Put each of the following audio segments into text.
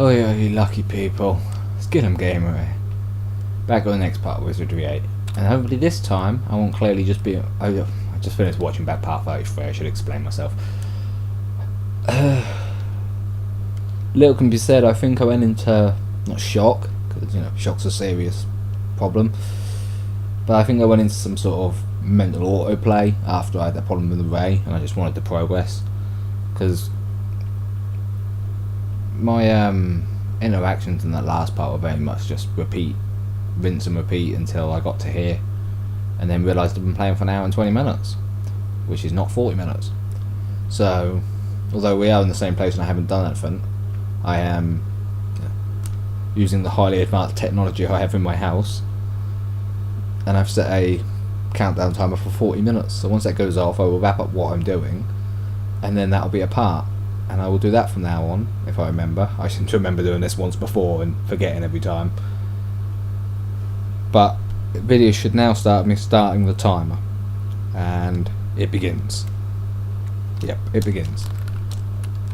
Oh yeah, you lucky people. Let's get them gamer here. Back on the next part of Wizardry 8. And hopefully this time I won't clearly just be... I just finished watching back part 33, I should explain myself. Little can be said, I think I went into... not shock, because you know, shock's a serious problem. But I think I went into some sort of mental autoplay after I had that problem with the ray, and I just wanted to progress. Because my interactions in that last part were very much just rinse and repeat until I got to here, and then realised I've been playing for an hour and 20 minutes, which is not 40 minutes. So, although we are in the same place and I haven't done anything, I am using the highly advanced technology I have in my house, and I've set a countdown timer for 40 minutes. So once that goes off, I will wrap up what I'm doing, and then that'll be a part. And I will do that from now on, if I remember. I seem to remember doing this once before and forgetting every time. But the video should now start me starting the timer. And it begins. Yep, it begins.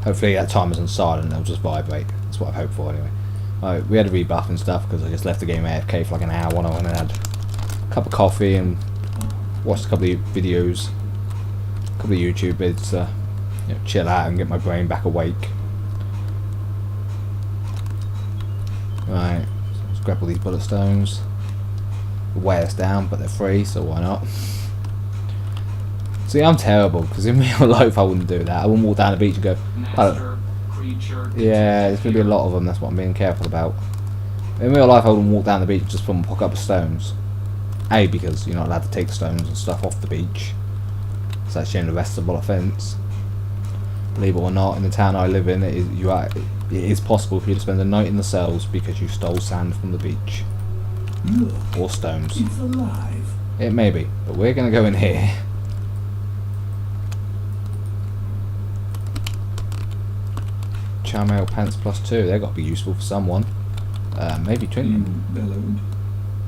Hopefully that timer's on silent and it'll just vibrate. That's what I hope for anyway. Alright, we had a rebuff and stuff because I just left the game AFK for like an hour when I went and had a cup of coffee and watched a couple of videos. A couple of YouTube vids to chill out and get my brain back awake. Right, so let's grab all these bullet stones. Weigh us down, but they're free, so why not? See, I'm terrible because in real life I wouldn't do that. I wouldn't walk down the beach and go, oh, yeah, there's going to be a lot of them. That's what I'm being careful about. In real life I wouldn't walk down the beach and just pick up stones. A, because you're not allowed to take stones and stuff off the beach. It's actually an arrestable offence. Believe it or not, in the town I live in, it is possible for you to spend the night in the cells because you stole sand from the beach. Look, or stones. It's alive. It may be, but we're going to go in here. Charmail pants +2, they've got to be useful for someone. Maybe Trinity.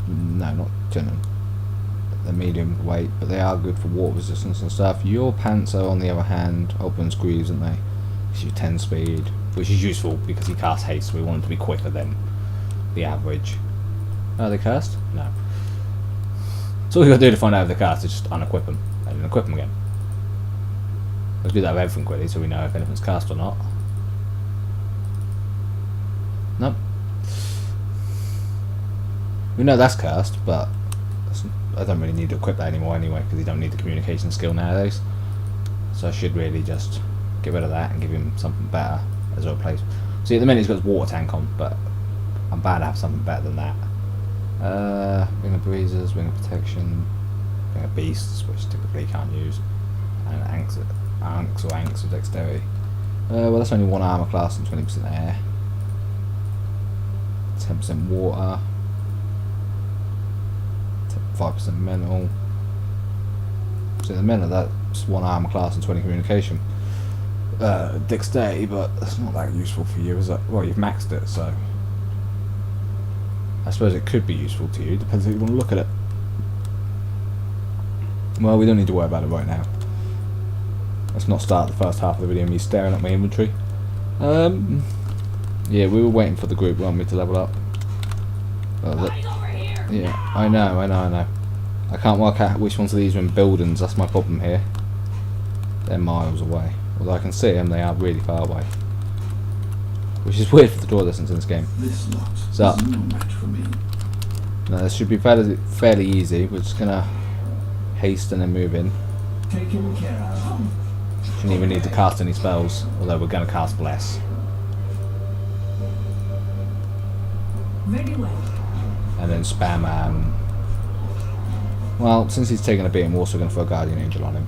No, not Trinity. They're medium weight, but they are good for water resistance and stuff. Your pants are, on the other hand, open squeeze, aren't they? Gives you 10 speed, which is useful because he casts haste, so we want it to be quicker than the average. Are they cast? No. So all we got to do to find out if they're cast is just unequip them and then equip them again. Let's do that with everything quickly so we know if anything's cast or not. Nope. We know that's cast, but I don't really need to equip that anymore anyway because you don't need the communication skill nowadays. So I should really just get rid of that and give him something better as a replacement. See, at the minute he's got his water tank on, but I'm bound to have something better than that. Ring of Breezes, Ring of Protection, Ring of Beasts, which typically you can't use, and Anks of Dexterity. Well, that's only one armor class and 20% air. 10% water. 5% mental. So the mental, that's one armor class and 20 communication. Dexterity, but that's not that useful for you, is it? Well, you've maxed it, so I suppose it could be useful to you. Depends how you want to look at it. Well, we don't need to worry about it right now. Let's not start the first half of the video me staring at my inventory. Yeah, we were waiting for the group, weren't we, to level up? Yeah, I know. I can't work out which ones of these are in buildings, that's my problem here. They're miles away. Although I can see them, they are really far away. Which is weird for the draw distance in this game. This lot So, is no match for me. no, this should be fairly easy. We're just gonna haste and then move in. Taken care of. Shouldn't even need to cast any spells, although we're gonna cast Bless. Very well. And then spam, well, since he's taking a beating, we're also going to throw Guardian Angel on him.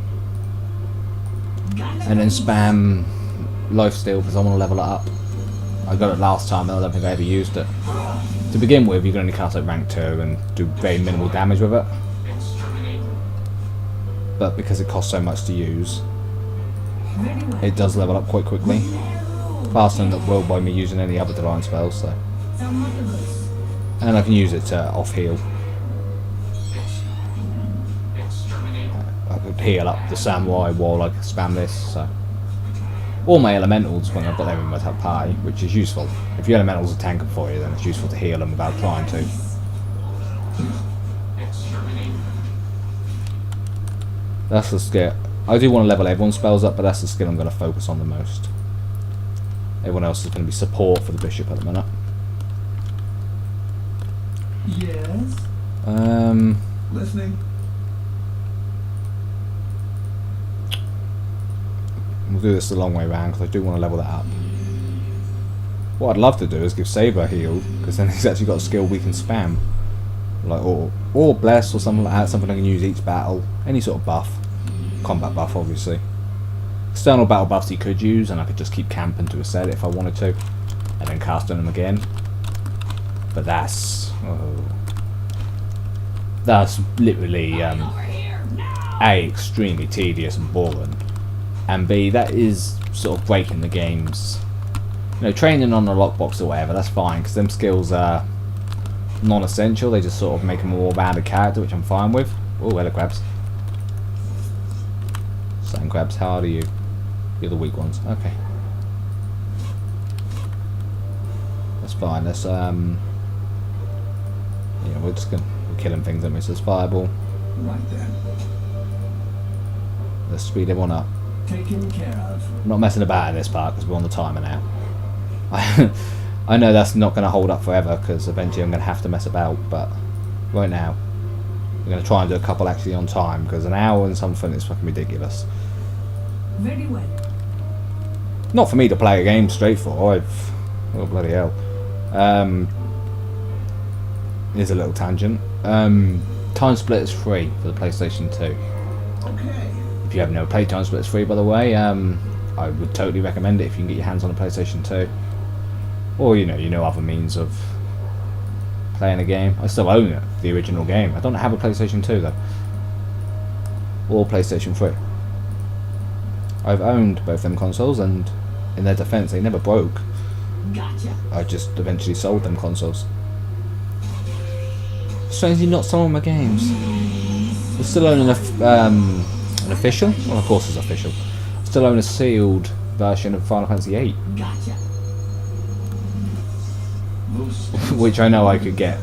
And then spam Lifesteal because I want to level it up. I got it last time and I don't think I ever used it. To begin with, you can only cast at rank 2 and do very minimal damage with it. But because it costs so much to use, it does level up quite quickly. Faster than it will by me using any other divine spells, so. And I can use it to off-heal. I could heal up the samurai while I spam this, so Or my elementals when I've got them in my top party, which is useful. If your elementals are tanking for you, then it's useful to heal them without trying to. That's the skill. I do want to level everyone's spells up, but that's the skill I'm going to focus on the most. Everyone else is going to be support for the bishop at the minute. Yes. Listening. We'll do this the long way around because I do want to level that up. What I'd love to do is give Saber healed, because then he's actually got a skill we can spam. Like, or bless or something like that, something I can use each battle. Any sort of buff. Combat buff, obviously. External battle buffs he could use, and I could just keep camping to a set if I wanted to. And then cast on him again. But that's... Oh, that's literally, A, extremely tedious and boring. And B, that is sort of breaking the game's... You know, training on the lockbox or whatever, that's fine, because them skills are non-essential. They just sort of make a more rounded character, which I'm fine with. Oh, hello crabs. Sand crabs, how are you? You're the weak ones. Okay. That's fine. Let's yeah, we're just gonna we're killing things, aren't we? So it's fireball. Right then. Let's speed everyone up. Taken care of. I'm not messing about in this part because we're on the timer now. I know that's not going to hold up forever because eventually I'm going to have to mess about, but right now we're going to try and do a couple actually on time because an hour and something is fucking ridiculous. Very well. Not for me to play a game straight for. Oh bloody hell. Here's a little tangent. Time Split is free for the PlayStation 2. Okay. If you have never played Time Split, it's free by the way. I would totally recommend it if you can get your hands on a PlayStation 2. Or you know other means of playing a game. I still own it, the original game. I don't have a PlayStation 2 though. Or PlayStation 3. I've owned both them consoles, and in their defense they never broke. Gotcha. I just eventually sold them consoles. Strangely not some of my games. I still own an official? Well, of course it's official. I still own a sealed version of Final Fantasy VIII. Gotcha. Which I know I could get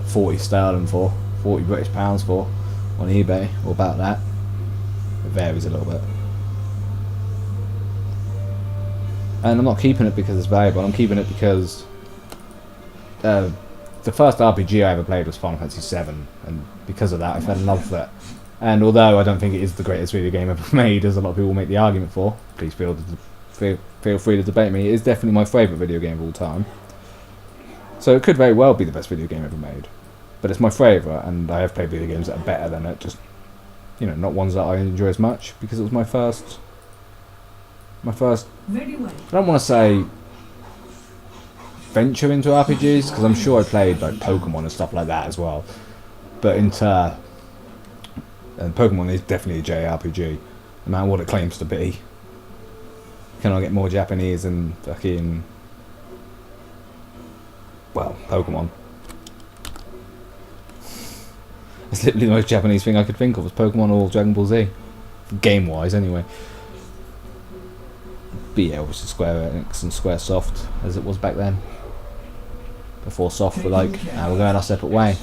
40 sterling for, 40 British pounds for, on eBay, or about that. It varies a little bit. And I'm not keeping it because it's valuable, I'm keeping it because the first RPG I ever played was Final Fantasy VII, and because of that I fell in love with it. And although I don't think it is the greatest video game ever made, as a lot of people make the argument for, please feel free to debate me, it is definitely my favourite video game of all time. So it could very well be the best video game ever made. But it's my favourite, and I have played video games that are better than it, just, you know, not ones that I enjoy as much, because it was my first, Very well. I don't want to say venture into RPGs, because I'm sure I played like Pokemon and stuff like that as well. But and Pokemon is definitely a JRPG, no matter what it claims to be. Can I get more Japanese than fucking... Well, Pokemon. It's literally the most Japanese thing I could think of was Pokemon or Dragon Ball Z. Game-wise, anyway. But yeah, obviously Square Enix and Squaresoft, as it was back then. Before Soft were like, we're going our separate way.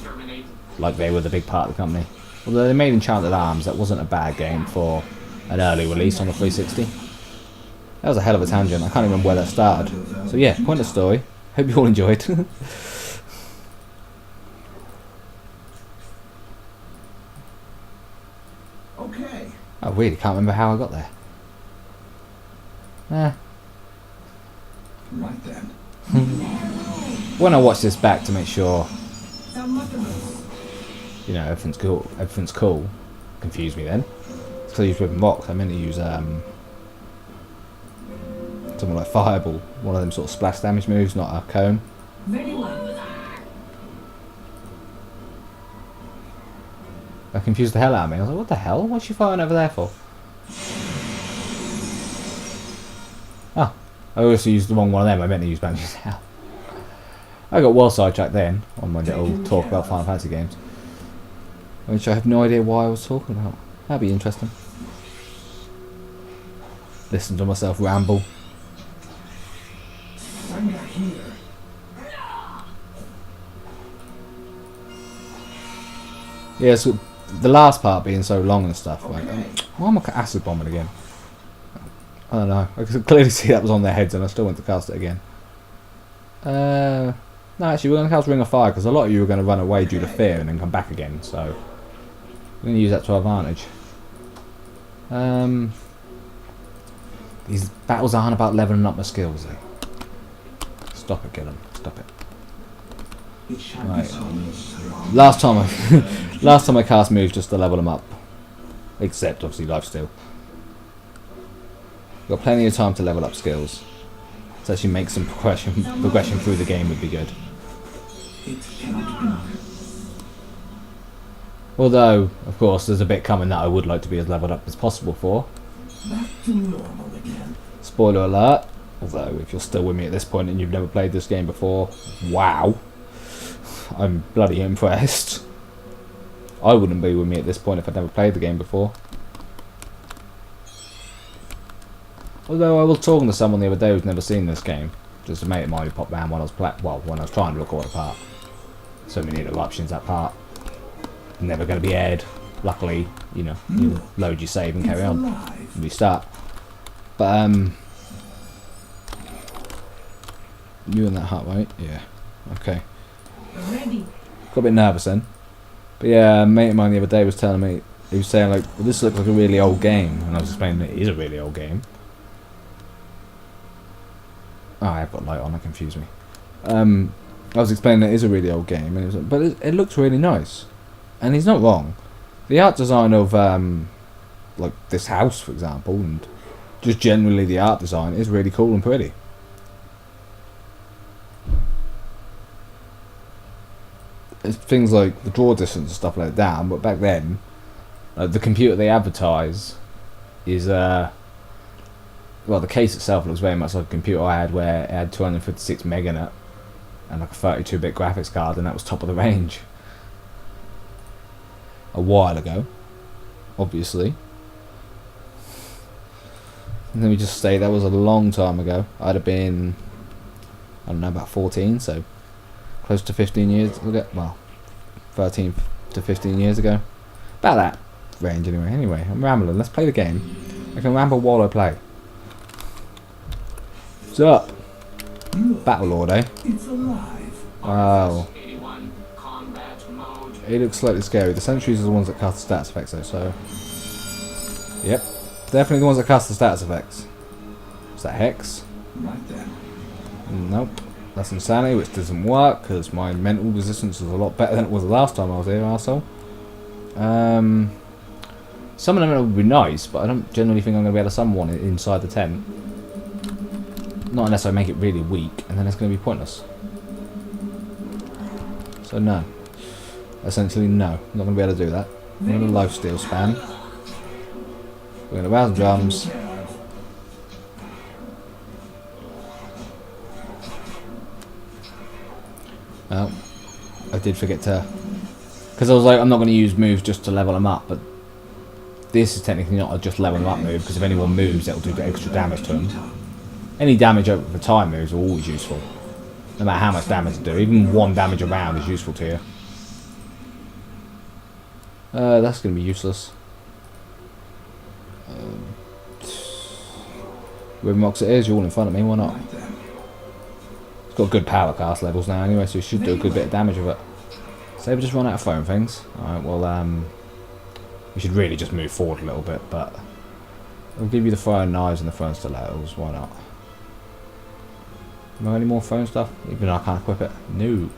Like they were the big part of the company. Although they made Enchanted Arms, that wasn't a bad game for an early release on the 360. That was a hell of a tangent, I can't remember where that started. So yeah, point of story. Hope you all enjoyed. Okay. I really can't remember how I got there. Right then. When I watch this back to make sure, Some you know, everything's cool. Confused me then. It's because I used Whipping Rocks. I meant to use something like Fireball, one of them sort of splash damage moves, not a cone. Very well. That confused the hell out of me. I was like, what the hell? What's she firing over there for? Oh, I also used the wrong one of them. I meant to use Banshee now. I got well sidetracked then on my little talk about Final Fantasy games, which I have no idea why I was talking about. That'd be interesting. Listen to myself ramble. I'm not here. Yeah, so the last part being so long and stuff. Like, why am I acid bombing again? I don't know. I could clearly see that was on their heads, and I still went to cast it again. No, actually, we're going to cast Ring of Fire because a lot of you are going to run away due to fear and then come back again. So we're going to use that to our advantage. These battles aren't about leveling up my skills, though. Stop it, Gillen. Stop it. It shall be Right. so. Last time I cast moves just to level them up. Except obviously lifesteal. Got plenty of time to level up skills. To actually make some progression through the game would be good. It cannot be. Although, of course, there's a bit coming that I would like to be as leveled up as possible for. Back to normal again. Spoiler alert. Although, if you're still with me at this point and you've never played this game before, wow. I'm bloody impressed. I wouldn't be with me at this point if I'd never played the game before. Although I was talking to someone the other day who's never seen this game. Just a mate of mine who popped round when I was when I was trying to record a part. So many interruptions that part. Never going to be aired. Luckily, you know, you load your save and carry on. Alive. Restart. But you in that hut, right? Yeah. Okay. Ready. Got a bit nervous then. But yeah, a mate of mine the other day was telling me, he was saying like, well, this looks like a really old game, and I was explaining it is a really old game. Oh, I've got light on, that confused me. I was explaining it is a really old game, and it was like, but it looks really nice, and he's not wrong. The art design of like this house, for example, and just generally the art design is really cool and pretty. It's things like the draw distance and stuff like that, but back then, the computer they advertise is well, the case itself looks very much like a computer I had where it had 256 meg in it and like a 32-bit graphics card, and that was top of the range. A while ago, obviously. And let me just say that was a long time ago. I'd have been, I don't know, about 14, so close to 15 years ago. Well, 13 to 15 years ago. About that range anyway. Anyway, I'm rambling. Let's play the game. I can ramble while I play. What's up? Battlelord, eh? It's alive. Wow. It looks slightly scary. The sentries are the ones that cast the stats effects though, so... Yep. Definitely the ones that cast the stats effects. Is that Hex? Right then. Nope. That's Insanity, which doesn't work, because my mental resistance is a lot better than it was the last time I was here, arsehole. Some of them would be nice, but I don't generally think I'm going to be able to summon one inside the tent. Not unless I make it really weak, and then it's going to be pointless. So no. Essentially no. I'm not going to be able to do that. I'm going to lifesteal spam. We're going to rouse drums. Taken care of. Oh, I did forget to... Because I was like, I'm not going to use moves just to level them up, but this is technically not a just level them up move, because if anyone moves, it'll do extra damage to them. Any damage over time moves are always useful. No matter how much damage they do. Even 1 damage around is useful to you. That's going to be useless. Rimrox it is, you're all in front of me, why not? Right then. It's got good power cast levels now anyway, so it should do a good bit of damage with it. Say we just run out of throwing things. Alright, well, we should really just move forward a little bit, but I'll give you the throwing knives and the throwing stilettos, why not? Am I any more throwing stuff? Even though I can't equip it. No.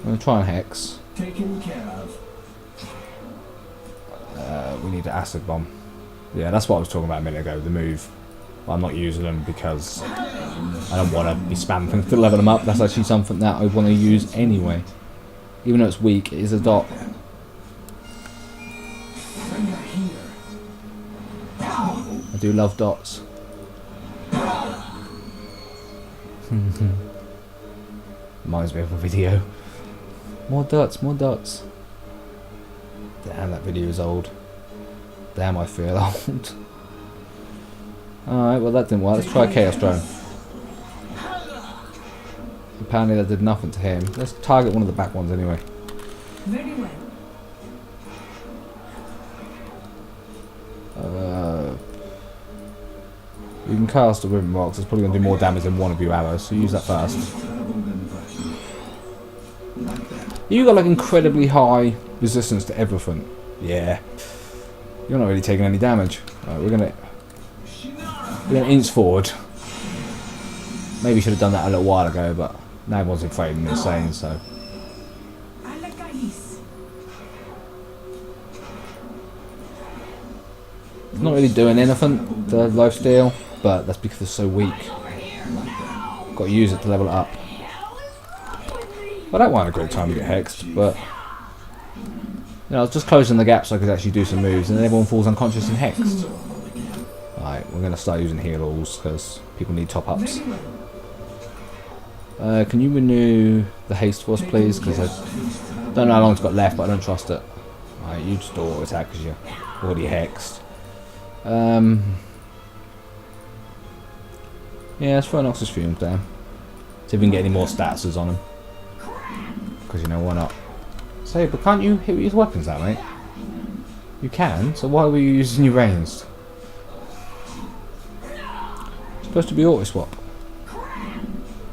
I'm going to try and Hex. Taken care of. We need an acid bomb. Yeah, that's what I was talking about a minute ago, the move. But I'm not using them because I don't want to be spamming things to level them up. That's actually something that I want to use anyway. Even though it's weak, it is a dot. I'm not here. I do love dots. Reminds me of a video. More dots, more dots. Damn, that video is old. Damn, I feel old. Alright, well that didn't work. Let's try Chaos Drone. Apparently that did nothing to him. Let's target one of the back ones anyway. Very well. You can cast a Ribbon Rocks. It's probably going to do more damage than one of your arrows, so use that first. You got like incredibly high resistance to everything. Yeah. You're not really taking any damage. Right, we're gonna inch forward. Maybe should have done that a little while ago, but now everyone's afraid and insane, so. It's not really doing anything, the lifesteal, but that's because it's so weak. Got to use it to level it up. Well, that wasn't a great time to get hexed, but you know, I was just closing the gap so I could actually do some moves, and then everyone falls unconscious and hexed. Alright, we're going to start using heal-alls because people need top-ups. Can you renew the haste for us, please? Because I don't know how long it's got left, but I don't trust it. Alright, you just auto-attack because you're already hexed. Yeah, let's throw Noxus Fumes down. See if we can get any more statuses on him. Because, you know, why not? Say, but can't you hit with your weapons now, mate? You can, so why were you using your ranged? It's supposed to be auto-swap.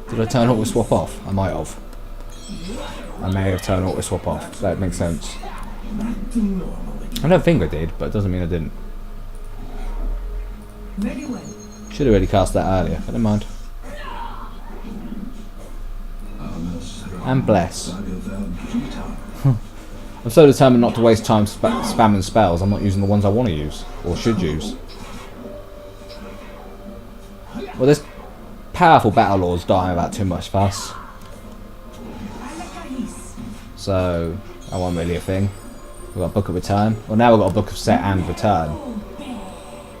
Did I turn auto-swap off? I might have. I may have turned auto-swap off. That makes sense. I don't think I did, but it doesn't mean I didn't. Very well. Should have already cast that earlier, but never mind. And bless. I'm so determined not to waste time spamming spells, I'm not using the ones I want to use, or should use. Well, this powerful battle lord's dying without too much fuss. So, that wasn't really a thing. We've got a Book of Return. Well, now we've got a Book of Set and Return.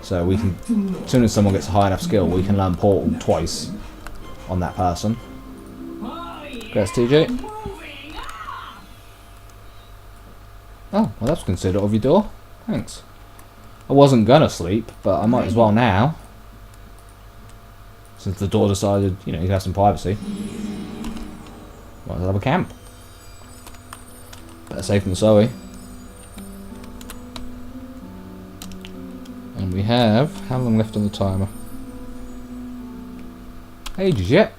So we can, as soon as someone gets a high enough skill, we can learn Portal twice on that person. Congrats, TJ. Oh, well that's considerate of your door. Thanks. I wasn't gonna sleep, but I might as well now. Since the door decided, you know, you can have some privacy. Might as well have a camp. Better safe than sorry. And we have, how long left on the timer? Ages yet.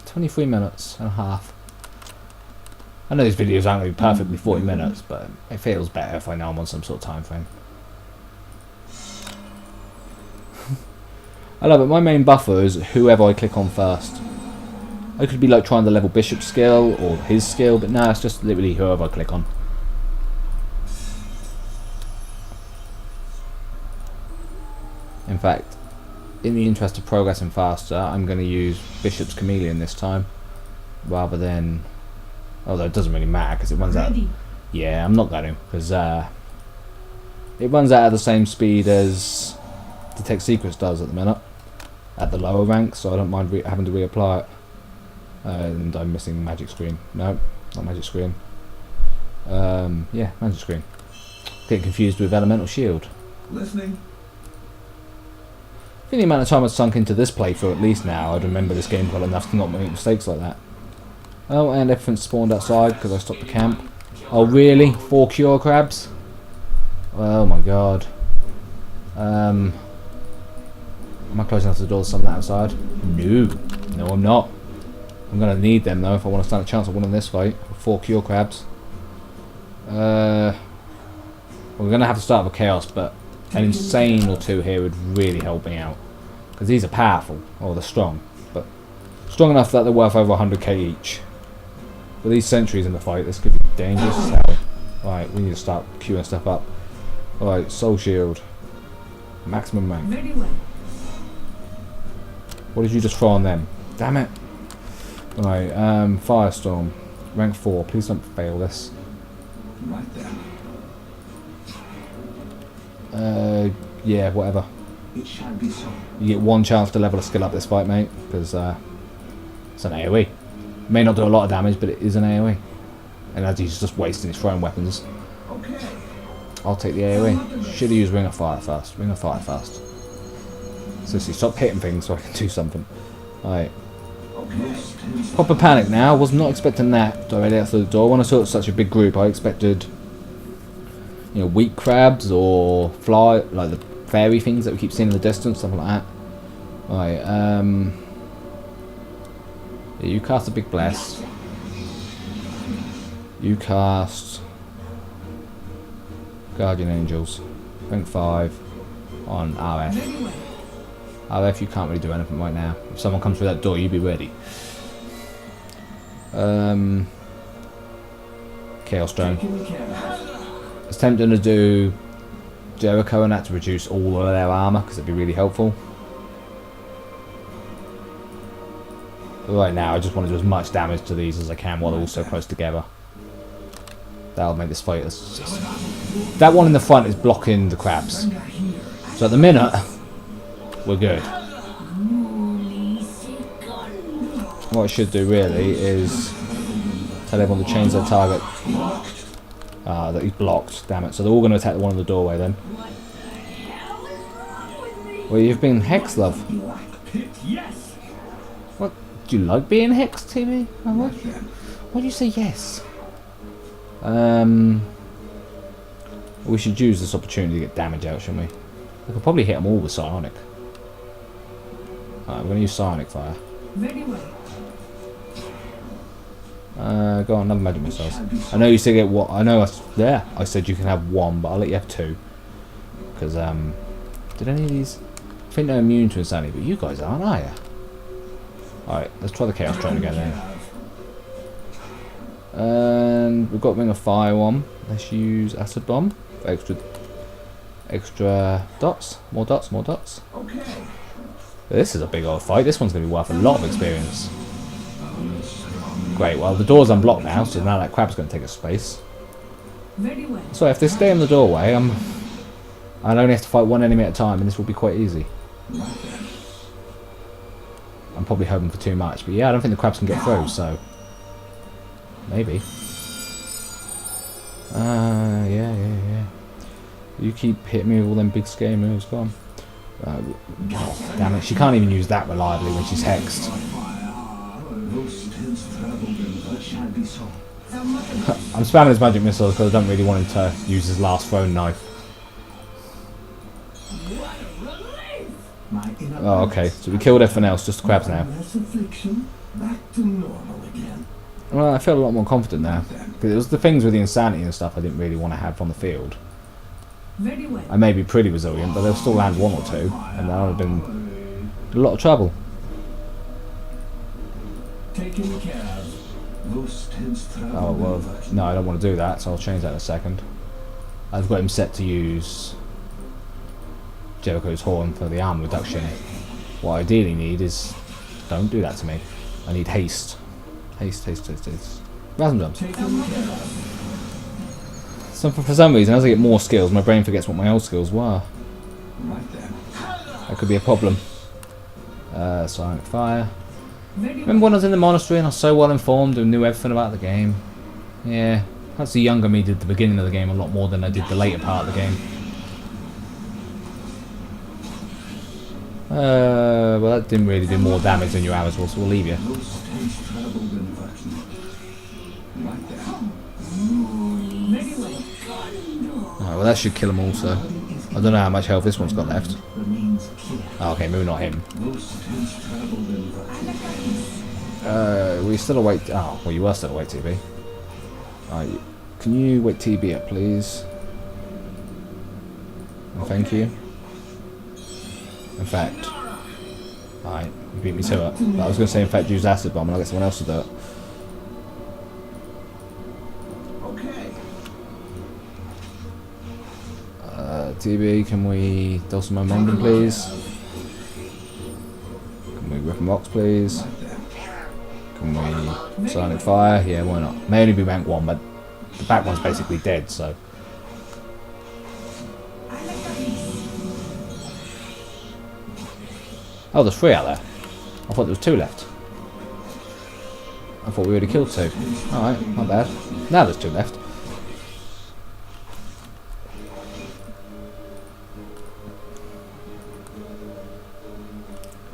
23 minutes and a half. I know these videos aren't going to be perfectly 40 minutes, but it feels better if I know I'm on some sort of time frame. I love it. My main buffer is whoever I click on first. I could be like trying to level Bishop's skill or his skill, but no, it's just literally whoever I click on. In fact, in the interest of progressing faster, I'm going to use Bishop's Chameleon this time, rather than, although it doesn't really matter because it runs out. Yeah, I'm not going to, because it runs out at the same speed as Detect Secrets does at the minute, at the lower rank, so I don't mind having to reapply it. And I'm missing Magic Screen. No, not Magic Screen. Yeah, Magic Screen. Getting confused with Elemental Shield. Listening. I think the amount of time I've sunk into this playthrough at least now, I'd remember this game well enough to not make mistakes like that. Oh, and everything spawned outside because I stopped the camp. Oh really? 4 cure crabs? Oh my god. Am I close enough to the door to something outside? No. No, I'm not. I'm going to need them though if I want to stand a chance of winning this fight. 4 cure crabs. We're going to have to start with chaos, but an insane or two here would really help me out. Because these are powerful. Oh, they're strong. But strong enough that they're worth over 100k each. With these sentries in the fight, this could be dangerous as hell. Right, we need to start queuing stuff up. Alright, Soul Shield. Maximum rank. Very well. What did you just throw on them? Damn it. Right, Firestorm. Rank 4. Please don't fail this. Right there. Yeah, whatever. It shall be so. You get one chance to level a skill up this fight, mate, because it's an AoE. May not do a lot of damage, but it is an AoE. And as he's just wasting his throwing weapons. Okay. I'll take the AoE. Should have used Ring of Fire first. Ring of Fire first. Seriously, stop hitting things so I can do something. Alright. Proper panic now. Was not expecting that directly out through the door. When I saw it such a big group, I expected, you know, wheat crabs or fly, like the fairy things that we keep seeing in the distance, something like that. Alright, yeah, you cast a big bless. You cast Guardian Angels. Rank 5 on RF. RF, you can't really do anything right now. If someone comes through that door, you be ready. Chaos Stone. I was tempting to do Jericho and that to reduce all of their armour, because it'd be really helpful. But right now, I just want to do as much damage to these as I can while they're all so close together. That'll make this fight that one in the front is blocking the crabs. So at the minute, we're good. What I should do really is tell everyone to change their target. That he's blocked, damn it. So they're all going to attack the one in the doorway then. Well, you've been hexed, love. What? Do you like being hexed, TV? What? Why do you say yes? We should use this opportunity to get damage out, shouldn't we? We could probably hit them all with Psionic. Alright, we're going to use Psionic Fire. Very well. Go on, another magic missiles. I know you said get what? I know. I said you can have one, but I'll let you have two. Because did any of these? I think they're immune to insanity, but you guys aren't, are you? All right, let's try the Chaos Drone again then. And we've got Ring of Fire on. Let's use Acid Bomb for extra dots. More dots. More dots. This is a big old fight. This one's going to be worth a lot of experience. Great, well the door's unblocked now, so now that crab's going to take up space. Very well. So if they stay in the doorway, I'll only have to fight one enemy at a time, and this will be quite easy. I'm probably hoping for too much, but yeah, I don't think the crabs can get through, so maybe. Yeah. You keep hitting me with all them big scary moves, go on. Damn it, she can't even use that reliably when she's hexed. I'm spamming his magic missiles because I don't really want him to use his last thrown knife. Oh, okay. So we killed everything else, just the crabs now. Well, I feel a lot more confident now. Because it was the things with the insanity and stuff I didn't really want to have on the field. Very well. I may be pretty resilient, but they'll still land one or two, and that would have been a lot of trouble. Taking care of. Oh, well, no, I don't want to do that, so I'll change that in a second. I've got him set to use Jericho's Horn for the armor reduction. What I ideally need is... Don't do that to me. I need haste. Haste. Rasm jumps. So for some reason, as I get more skills, my brain forgets what my old skills were. That could be a problem. Psionic Fire. Remember when I was in the monastery and I was so well informed and knew everything about the game? Yeah, that's the younger me did the beginning of the game a lot more than I did the later part of the game. Well, that didn't really do more damage than your arrows will, so we'll leave you. Alright, well that should kill him also. I don't know how much health this one's got left. Oh, okay, maybe not him. We still await. Oh, well, you were still await TB. Alright, can you wait TB up, please? And thank you. In fact, alright, you beat me to it. But I was going to say, in fact, use Acid Bomb and I'll get someone else to do it. TB, can we do some momentum, please? Can we rip and rocks, please? Can we Psionic Fire? Yeah, why not? May only be rank 1, but the back one's basically dead, so. Oh, there's 3 out there. I thought there was 2 left. I thought we already killed 2. Alright, not bad. Now there's 2 left.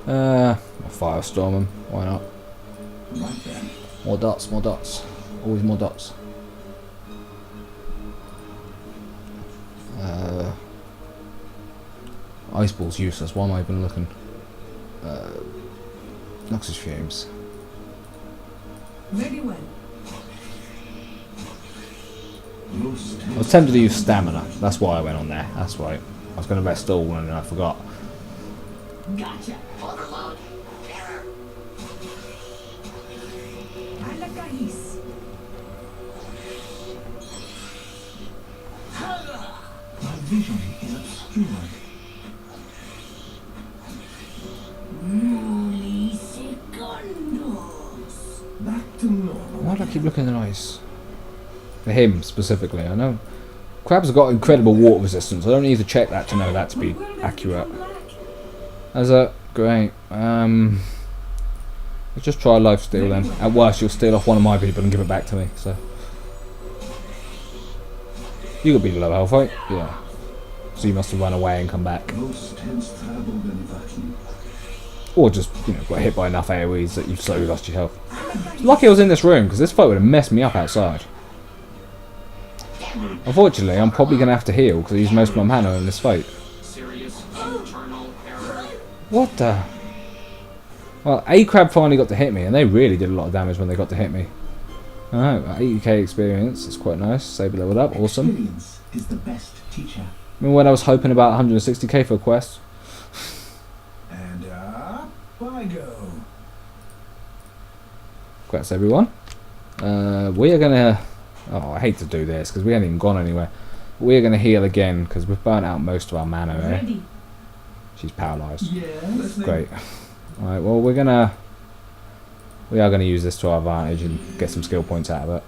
I'll firestorm him. Why not? Right then. More dots, more dots. Always more dots. Ice ball's useless. Why am I even looking? Noxious fumes. Very well. I was tempted to use stamina. That's why I went on there. That's right. I was going to rest all and then I forgot. Gotcha. Overload. Error. Alakahis. My vision is obscured. Milisegundos. Back to normal. Why do I keep looking at ice? For him specifically, I know. Crabs have got incredible water resistance. I don't need to check that to know that to be accurate. As a great. Let's just try life steal then. At worst, you'll steal off one of my people and give it back to me. So you could be low health, right? Yeah. So you must have run away and come back, Most tense travel than vacuum. or just got hit by enough AOE's that you've slowly lost your health. Lucky I was in this room because this fight would have messed me up outside. Unfortunately, I'm probably going to have to heal because I used most of my mana in this fight. Serious internal error. What the? Well, a crab finally got to hit me, and they really did a lot of damage when they got to hit me. Alright, 80k experience. It's quite nice. Saber leveled up. Awesome. Experience is the best teacher. Remember when I was hoping about 160k for a quest? And up I go. Congrats, everyone. We are going to... Oh, I hate to do this because we haven't even gone anywhere. We are going to heal again because we've burnt out most of our mana. Eh? Ready. She's paralysed. Yes. Great. Alright, well we are going to use this to our advantage and get some skill points out of it.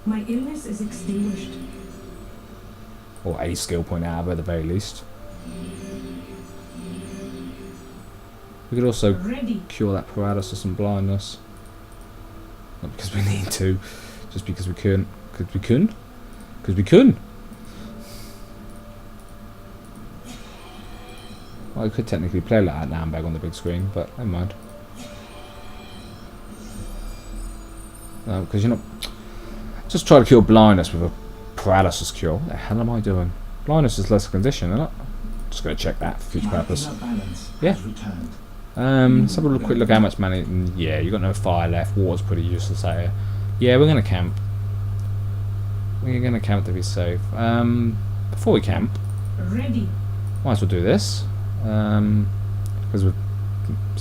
My illness is extinguished. Or a skill point out of it at the very least. We could also Ready. cure that paralysis and blindness. Not because we need to, just because we couldn't. Because we couldn't? Because we couldn't! Well, I could technically play like that now and back on the big screen, but never mind. No, because you're not... Just try to cure blindness with a paralysis cure. What the hell am I doing? Blindness is less a condition, isn't it? Just going to check that for future My purpose. inner balance Yeah. has returned. Let's have a quick look how much money. Yeah, you got no fire left. Water's pretty useless out here. Yeah, we're gonna camp. We're gonna camp to be safe. Before we camp, Ready. might as well do this. Because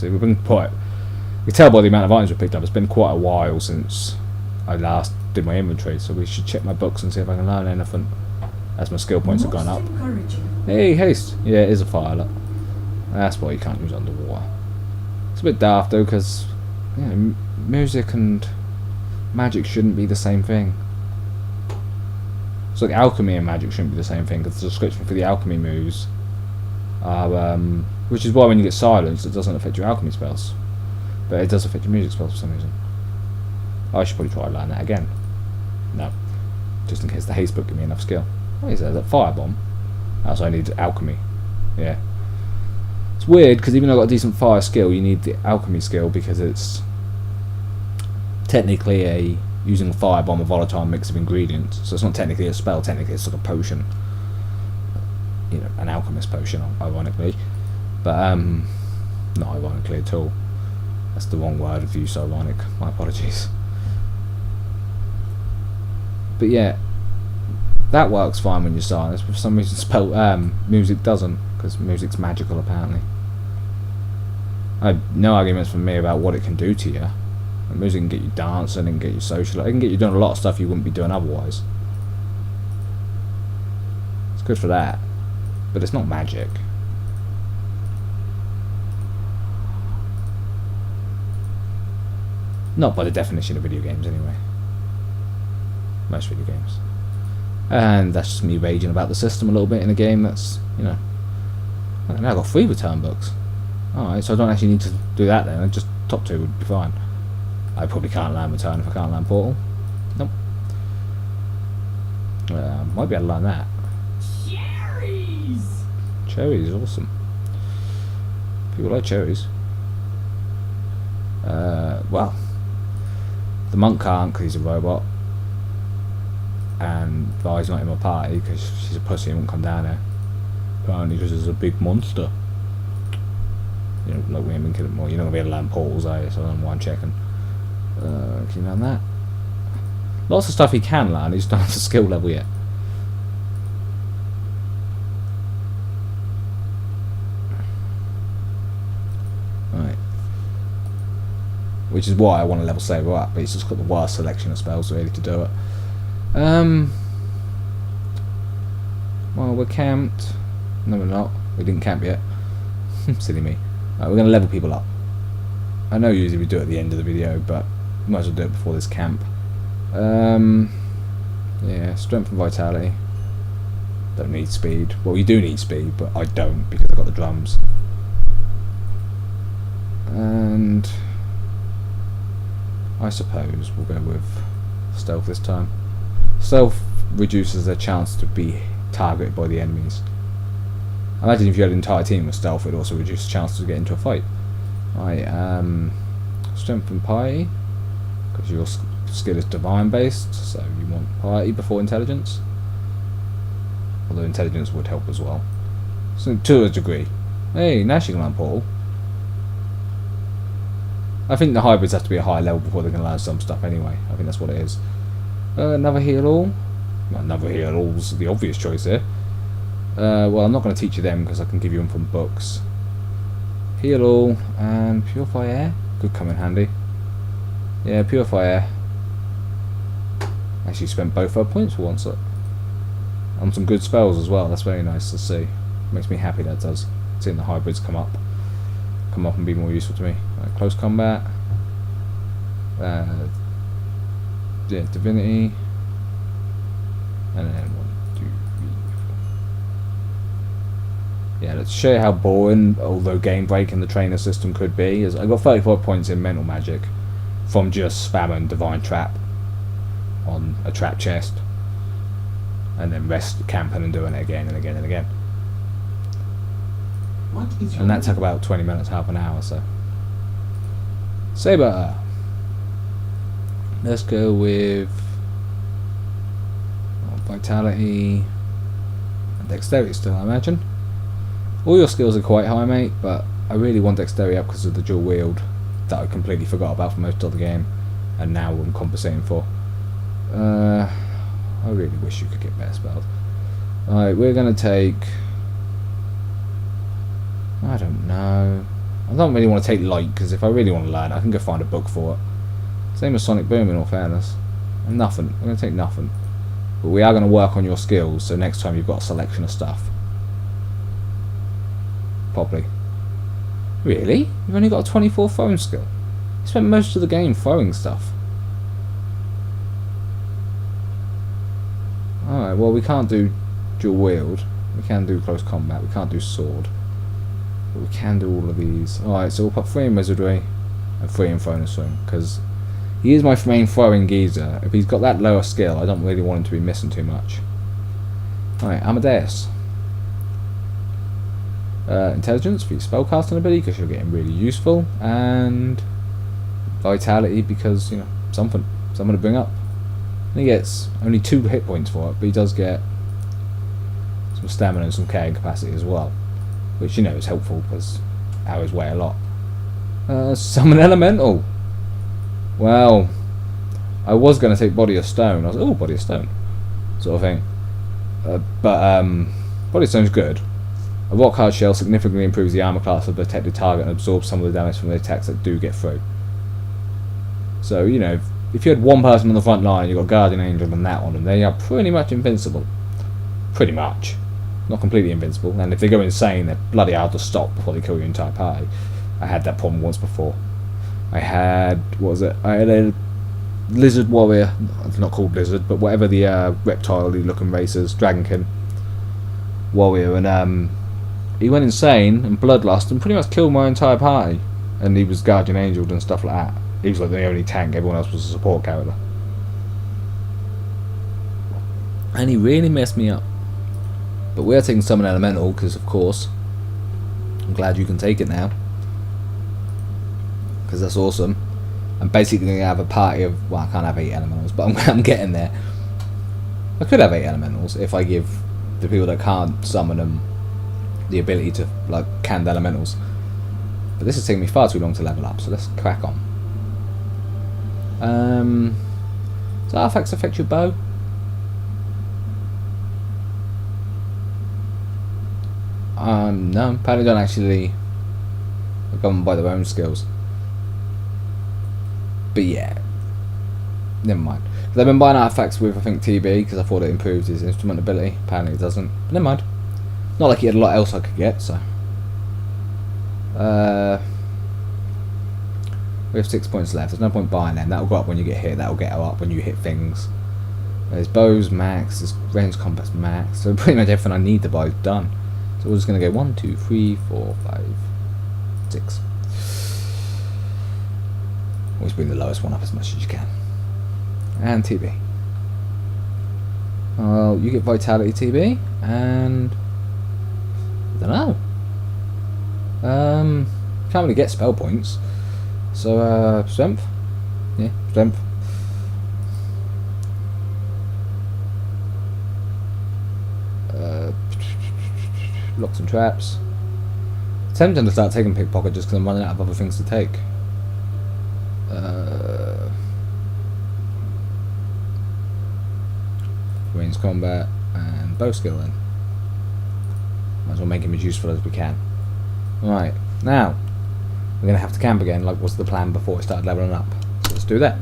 we've been quite. You can tell by the amount of items we've picked up. It's been quite a while since I last did my inventory, so we should check my books and see if I can learn anything. As my skill points have gone up. Most encouraging. Hey, haste! Yeah, it is a fire lock. That's why you can't use underwater. It's a bit daft though, because music and magic shouldn't be the same thing. So like alchemy and magic shouldn't be the same thing, because the description for the alchemy moves are, which is why when you get silenced, it doesn't affect your alchemy spells, but it does affect your music spells for some reason. I should probably try to learn that again. No, just in case the haste book give me enough skill. What is that? Is that firebomb? Also, I need alchemy. Yeah. It's weird because even though I've got a decent fire skill, you need the alchemy skill because it's technically using a firebomb, a volatile mix of ingredients. So it's not technically a spell. Technically, it's like a potion. An alchemist potion, ironically, but not ironically at all. That's the wrong word of use. Ironic. My apologies. But yeah, that works fine when you're silent. For some reason, music doesn't, because music's magical apparently. I have no arguments from me about what it can do to you. Music can get you dancing, it can get you social, it can get you doing a lot of stuff you wouldn't be doing otherwise. It's good for that, but it's not magic. Not by the definition of video games anyway. Most video games. And that's just me raging about the system a little bit in a game that's, now I've got 3 return books. Alright, so I don't actually need to do that then, just top 2 would be fine. I probably can't learn return if I can't learn portal. Nope. Might be able to learn that. Cherries. Cherries, awesome. People like cherries. Well, the monk can't because he's a robot, and Vi's not in my party because she's a pussy and won't come down there. Apparently because there's a big monster. You know, like we ain't been killing more. You're not gonna be able to land portals, are you? So I don't know why I'm checking. Can you land that? Lots of stuff he can land, he's not at the skill level yet. Right. Which is why I want to level Saber up, but he's just got the worst selection of spells ready to do it. Well, we're camped. No, we're not. We didn't camp yet. Silly me. Right, we're going to level people up. I know usually we do it at the end of the video, but we might as well do it before this camp. Yeah, strength and vitality. Don't need speed. Well, you do need speed, but I don't because I've got the drums. And I suppose we'll go with stealth this time. Stealth reduces their chance to be targeted by the enemies. I imagine if you had an entire team with stealth, it would also reduce the chance to get into a fight. Right, strength and piety, because your skill is divine based, so you want piety before intelligence. Although intelligence would help as well. So to a degree. Hey, now she can learn portal. I think the hybrids have to be a higher level before they can learn some stuff anyway. I think that's what it is. Another heal all. Well, another heal all's the obvious choice here. Well, I'm not going to teach you them because I can give you them from books. Heal all and purify air could come in handy. Yeah, purify air. Actually spent both our points for once. And some good spells as well. That's very nice to see. Makes me happy that does. Seeing the hybrids come up and be more useful to me. Right, close combat. Yeah, divinity. And then 1, 2, 3, 4. Yeah, let's show you how boring, although game breaking, the trainer system could be. I got 34 points in mental magic from just spamming divine trap on a trap chest, and then rest camping and doing it again and again and again. What is your And that took about 20 minutes, half an hour. So Saber. Let's go with vitality and dexterity still, I imagine. All your skills are quite high, mate, but I really want dexterity up because of the dual wield that I completely forgot about for most of the game, and now I'm compensating for. I really wish you could get better spells. Alright, we're going to take... I don't know. I don't really want to take light, because if I really want to learn, I can go find a book for it. Same as Sonic Boom, in all fairness. Nothing. I'm going to take nothing. But we are going to work on your skills, so next time you've got a selection of stuff. Probably. Really? You've only got a 24 throwing skill? You spent most of the game throwing stuff. Alright, well we can't do dual wield. We can do close combat. We can't do sword. But we can do all of these. Alright, so we'll put 3 in Wizardry and 3 in Throwing and Swing, because he is my main throwing geezer. If he's got that lower skill, I don't really want him to be missing too much. Alright, Amadeus. Intelligence for your spellcasting ability, because you're getting really useful, and vitality because, you know, something to bring up. And he gets only 2 hit points for it, but he does get some stamina and some carrying capacity as well, which, you know, is helpful because arrows weigh a lot. Summon Elemental. Well, I was going to take Body of Stone. I was like, oh, Body of Stone, sort of thing. But Body of Stone's good. A rock hard shell significantly improves the armor class of the protected target and absorbs some of the damage from the attacks that do get through. So, you know, if you had one person on the front line and you got Guardian Angel and that on them, they are pretty much invincible. Pretty much. Not completely invincible. And if they go insane, they're bloody hard to stop before they kill your entire party. I had that problem once before. I had, what was it? I had a lizard warrior. It's not called lizard, but whatever the reptile-y looking race is, Dragonkin warrior, and he went insane and bloodlust and pretty much killed my entire party. And he was Guardian Angeled and stuff like that. He was like the only tank, everyone else was a support character. And he really messed me up. But we are taking Summon Elemental because, of course, I'm glad you can take it now. Because that's awesome. I'm basically going to have a party of... Well, I can't have 8 elementals, but I'm getting there. I could have 8 elementals if I give the people that can't summon them the ability to, like, canned elementals. But this is taking me far too long to level up, so let's crack on. Does artifacts affect your bow? No, apparently don't actually governed by their own skills. But yeah, never mind. Because I've been buying artifacts with, I think, TB, because I thought it improved his instrument ability. Apparently it doesn't. But never mind. Not like he had a lot else I could get, so. We have 6 points left. There's no point buying them. That'll go up when you get hit. That'll get up when you hit things. There's bows max. There's range combat max. So pretty much everything I need to buy is done. So we're just going to go 1, 2, 3, 4, 5, 6. Always bring the lowest one up as much as you can. And TB. Well, you get Vitality TB. And... I don't know. Can't really get spell points. So, strength? Yeah, strength. Locks and traps. Tempting to start taking pickpocket just because I'm running out of other things to take. Range combat and bow skill then. Might as well make him as useful as we can. Right, now we're going to have to camp again, like was the plan before we started leveling up. So let's do that.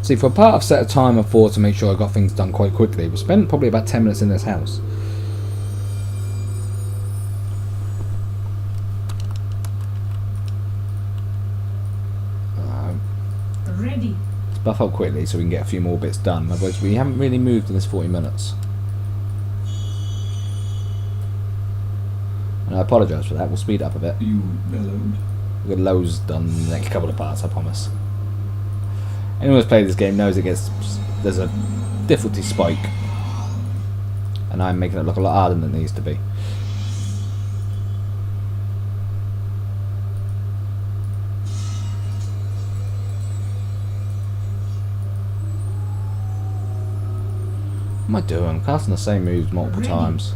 See, for a part I've set a timer for to make sure I got things done quite quickly. We spent probably about 10 minutes in this house. Ready. Let's buff up quickly so we can get a few more bits done. Otherwise we haven't really moved in this 40 minutes. And I apologise for that, we'll speed up a bit. You bellowed. We'll get loads done in the next couple of parts, I promise. Anyone who's played this game knows there's a difficulty spike. And I'm making it look a lot harder than it needs to be. What am I doing? I'm casting the same moves multiple times.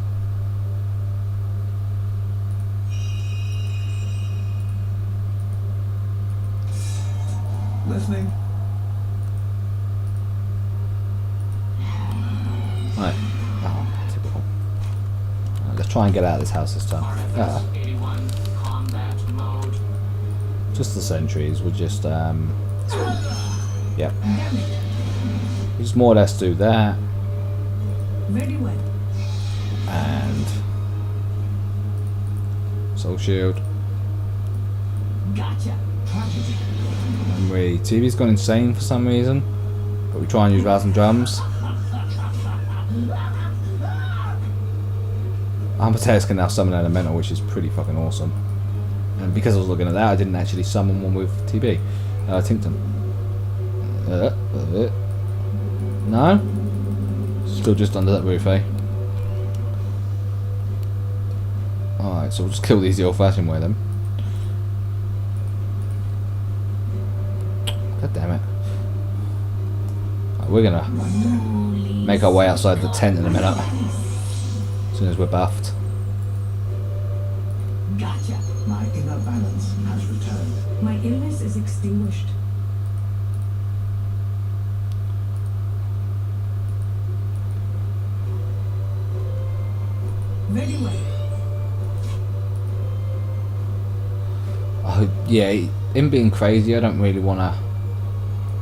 Listening. Right. Oh, typical. Right, let's try and get out of this house this time. Artifice 81, combat mode. Just the sentries. We'll just yep. We just more or less do that. Very well. And soul shield. Gotcha. And TV's gone insane for some reason, but we try and use rattles and drums. Armateus can now summon elemental, which is pretty fucking awesome. And because I was looking at that, I didn't actually summon one with TB. Tinkton. No? Still just under that roof, eh? Alright, so we'll just kill these the old-fashioned way then. God damn it. Right, we're gonna make our way outside the tent in a minute. As soon as we're buffed. Gotcha. My inner balance has returned. My illness is extinguished. Very well. Oh, yeah, him being crazy, I don't really want to...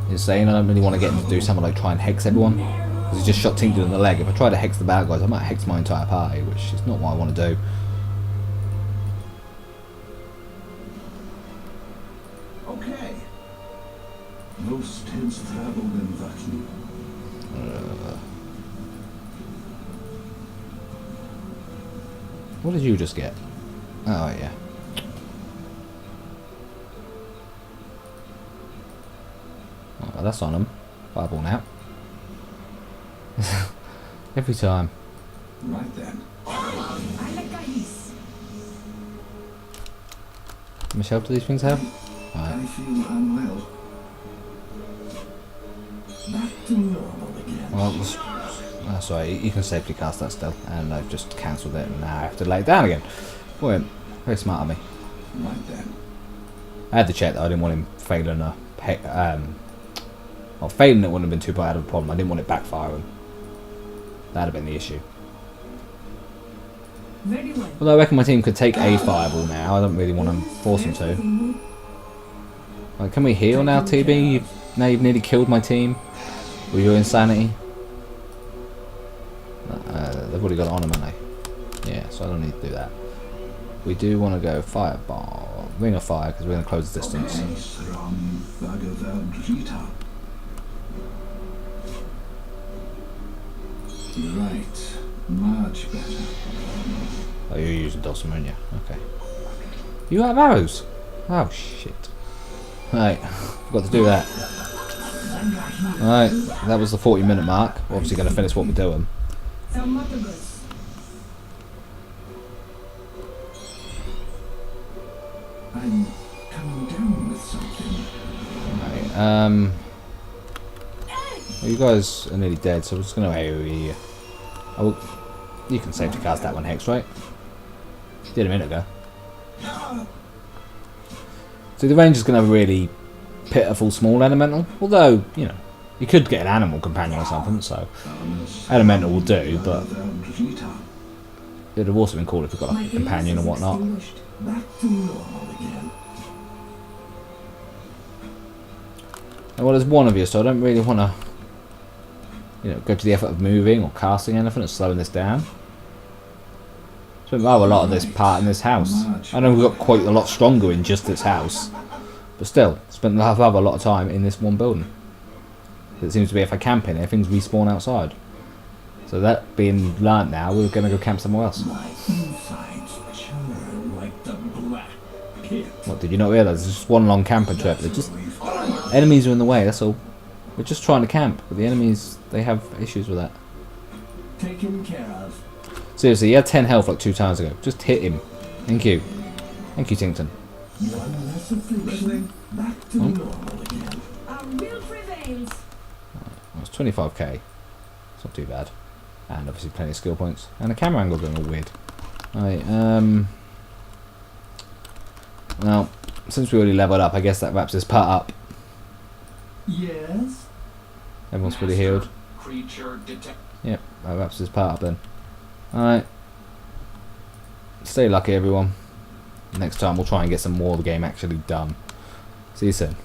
Insane, I don't really want to get him to do something like try and hex everyone. Because he just shot Tinkton in the leg. If I try to hex the bad guys, I might hex my entire party, which is not what I want to do. Okay. Most tillstrabeln vakning. What did you just get? Oh, yeah. Oh, that's on him. Fireball now. Every time. Right then. Alakais. How much health do these things have? I Right. feel unwell. Back to normal again. Well, that's right. You can safely cast that still, and I've just cancelled it, and now I have to lay it down again. Brilliant. Very smart of me. Right then. I had to check that I didn't want him failing a well, failing it wouldn't have been too bad of a problem. I didn't want it backfiring. That'd have been the issue. Very well. Although I reckon my team could take a fireball now. I don't really want to force them to. Like, can we heal now, TB? Now you've nearly killed my team with your insanity. They've already got it on them, haven't they? Yeah, so I don't need to do that. We do want to go fireball, ring of fire, because we're going to close the distance. Right, much better. Oh, you're using Dawson, aren't you? Okay. You have arrows? Oh, shit. Right, forgot to do that. Alright, that was the 40-minute mark. We're obviously going to finish what we're doing. Thaumaturgus. I'm coming down with something. Right, well, you guys are nearly dead, so we're just going to AoE you. Oh, you can safely cast that one, Hex, right? Did a minute ago. So the range is going to have a really pitiful small elemental, although, you know, you could get an animal companion or something, so elemental will do, but it would have also been cool if we got like a companion and whatnot. Back to normal again. And well, there's one of you, so I don't really want to, you know, go to the effort of moving or casting anything and slowing this down. Spent rather a lot of this part in this house. I know we got quite a lot stronger in just this house, but still, spent rather a lot of time in this one building. It seems to be if I camp in here, things respawn outside. So that being learnt now, we're going to go camp somewhere else. My insides churn like the black pit. What, did you not realise? It's just one long camping trip. They're just enemies are in the way, that's all. We're just trying to camp, but the enemies, they have issues with that. Taken care of. Seriously, he had 10 health like 2 times ago. Just hit him. Thank you. Thank you, Tinkton. One less affliction. Back to normal again. Our will prevails. That's 25k. It's not too bad. And obviously plenty of skill points. And the camera angle going all weird. Right, well, since we already leveled up, I guess that wraps this part up. Yes. Everyone's fully healed. Creature detect. Yep, that wraps this part up then. Alright. Stay lucky, everyone. Next time we'll try and get some more of the game actually done. See you soon.